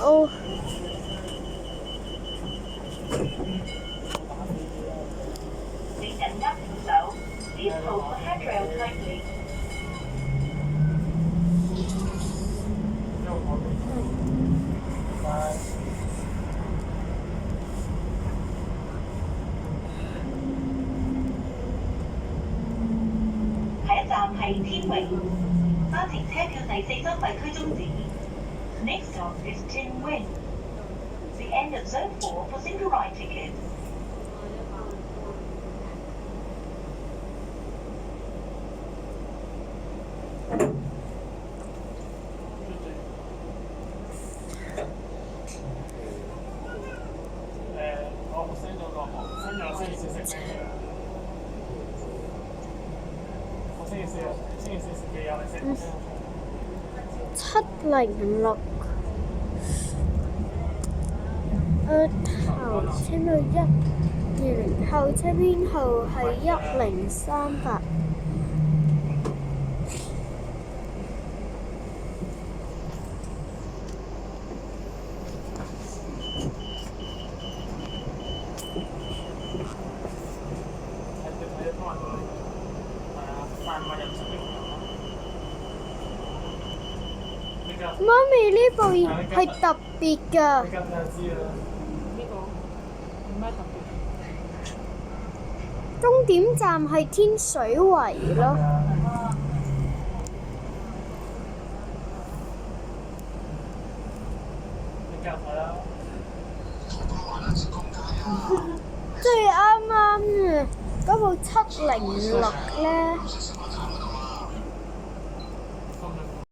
哦。下一站係天榮，單程車票第4收費區終止。Next stop is Tin Wing. The end of Zone 4 for single ride tickets. 706，頭車到120，後車編號係1038。媽咪，呢部係特別㗎。終點站係天水圍咯。即係啱啱啊！嗰部706呢。